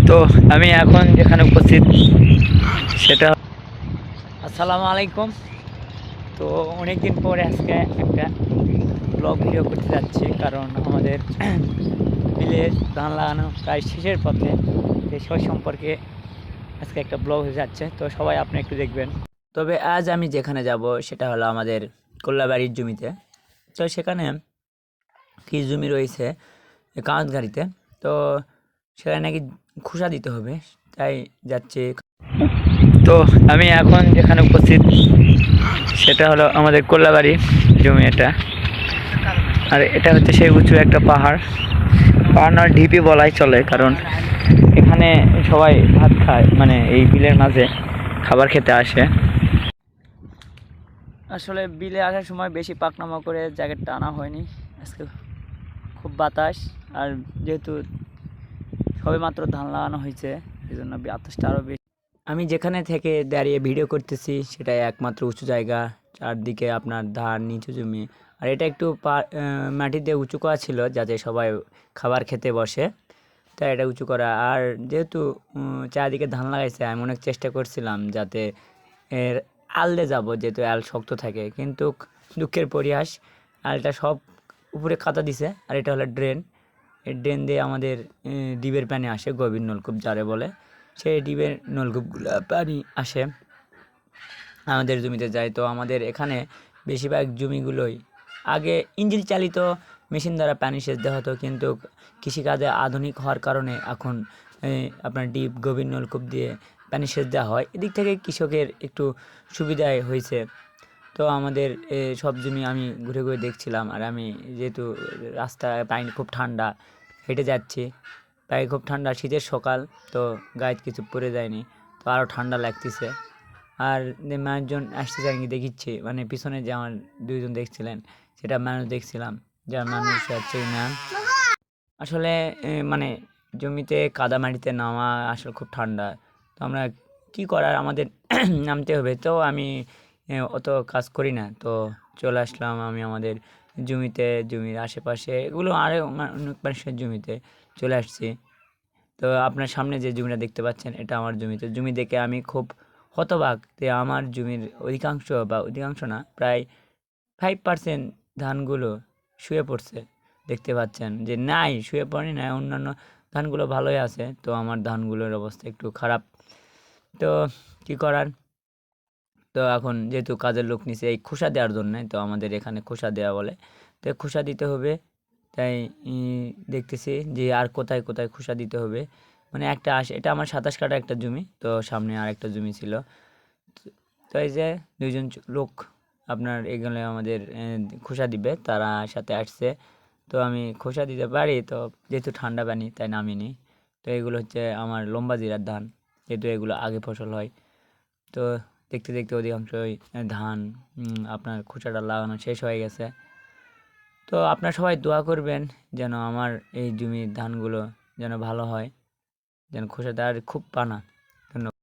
তো আমি এখন যেখানে উপস্থিত সেটা আসসালামু আলাইকুম। তো অনেকদিন পরে আজকে একটা ব্লগ ভিডিও করতে যাচ্ছি, কারণ আমাদের বিলে ধান লাগানো প্রায় শেষের পথে। সেই সম্পর্কে আজকে একটা ব্লগ হয়ে যাচ্ছে, তো সবাই আপনি একটু দেখবেন। তবে আজ আমি যেখানে যাব সেটা হলো আমাদের কোল্লাবাড়ির জমিতে। তো সেখানে কি জমি রয়েছে কাঁচগাড়িতে, তো সেখানে নাকি খোসা দিতে হবে, তাই যাচ্ছি। তো আমি এখন যেখানে উপস্থিত সেটা হলো আমাদের কোল্লাবাড়ি জমি এটা। আর এটা হচ্ছে সেই উঁচু একটা পাহাড় নয়, ঢিপি বলাই চলে, কারণ এখানে সবাই ভাত খায়, মানে এই বিলের মাঝে খাবার খেতে আসে। আসলে বিলে আসার সময় বেশি পাকনামা করে জ্যাকেটটা আনা হয়নি আজকে, খুব বাতাস। আর যেহেতু সবে মাত্র ধান লাগানো হয়েছে, এই জন্য বাতাসটা আরও বেশি। আমি যেখানে থেকে দাঁড়িয়ে ভিডিও করতেছি সেটাই একমাত্র উঁচু জায়গা, চারদিকে আপনার ধান, নিচু জমি। আর এটা একটু মাটিতে উঁচু করা ছিল যাতে সবাই খাবার খেতে বসে, তাই এটা উঁচু করা। আর যেহেতু চারদিকে ধান লাগাইছে, আমি অনেক চেষ্টা করছিলাম যাতে এর আলদে যাব, যেহেতু আল শক্ত থাকে, কিন্তু দুঃখের পরিহাস, আলটা সব উপরে কাটা দিছে। আর এটা হলো ড্রেন, এই ড্রেন দিয়ে আমাদের ডিবের পানি আসে, গভীর নলকূপ যারে বলে, সেই ডিবের নলকূপগুলো পানি আসে আমাদের জমিতে যায়। তো আমাদের এখানে বেশিরভাগ জমিগুলোই আগে ইঞ্জিন চালিত মেশিন দ্বারা পানি সেচ দেওয়া হতো, কিন্তু কৃষিকাজে আধুনিক হওয়ার কারণে এখন আপনার ডিপ গভীর নলকূপ দিয়ে পানি সেচ দেওয়া হয়। এদিক থেকে কৃষকের একটু সুবিধাই হয়েছে। তো আমাদের সব জমি আমি ঘুরে ঘুরে দেখছিলাম। আর আমি যেহেতু রাস্তায় পানি খুব ঠান্ডা, হেঁটে যাচ্ছি, পায়ে খুব ঠান্ডা, শীতের সকাল, তো গায়ে কিছু পরে যায়নি, তো আরও ঠান্ডা লাগতেছে। আর মানুষজন আসতেছে আর কি দেখিচ্ছি, মানে পিছনে যে আমার দুইজন দেখছিলেন সেটা মানুষ দেখছিলাম, যার মানুষ হচ্ছে না। আসলে মানে জমিতে কাদা মাটিতে নামা আসলে খুব ঠান্ডা, তো আমরা কি করার, আমাদের নামতে হবে। তো আমি অত কাজ করি না, তো চলে আসলাম আমি আমাদের জমিতে, জমির আশেপাশে এগুলো আরও অনেক মানুষের জমিতে চলে আসছি। তো আপনার সামনে যে জমিটা দেখতে পাচ্ছেন এটা আমার জমিতে, জমি দেখে আমি খুব হতবাক যে আমার জমির অধিকাংশ, বা অধিকাংশ না, প্রায় 5% ধানগুলো শুয়ে পড়ছে। দেখতে পাচ্ছেন যে নাই, শুয়ে পড়েনি, না অন্যান্য ধানগুলো ভালোই আছে, তো আমার ধানগুলোর অবস্থা একটু খারাপ। তো কি করার, তো এখন যেহেতু কাজের লোক নিছে এই খোসা দেওয়ার জন্য, তো আমাদের এখানে খোসা দেওয়া বলে, তো খোসা দিতে হবে। তাই দেখতেছি যে আর কোথায় কোথায় খোসা দিতে হবে। মানে একটা এটা আমার 27 কাঠা একটা জমি, তো সামনে আর একটা জমি ছিল। তো এই যে দুইজন লোক আপনার এগুলো আমাদের খোসা দিবে, তারা সাথে আসছে। তো আমি খোসা দিতে পারি, তো যেহেতু ঠান্ডা পানি তাই নামিনি। তো এগুলো হচ্ছে আমার লম্বা জিরার ধান, যেহেতু এগুলো আগে ফসল হয়। তো দেখতে দেখতে অধিকাংশই ধান আপনার খোসাটা লাগানো শেষ হয়ে গেছে। তো আপনারা সবাই দোয়া করবেন যেন আমার এই জমির ধানগুলো যেন ভালো হয়, যেন খোসাটা আর খুব পানা। ধন্যবাদ।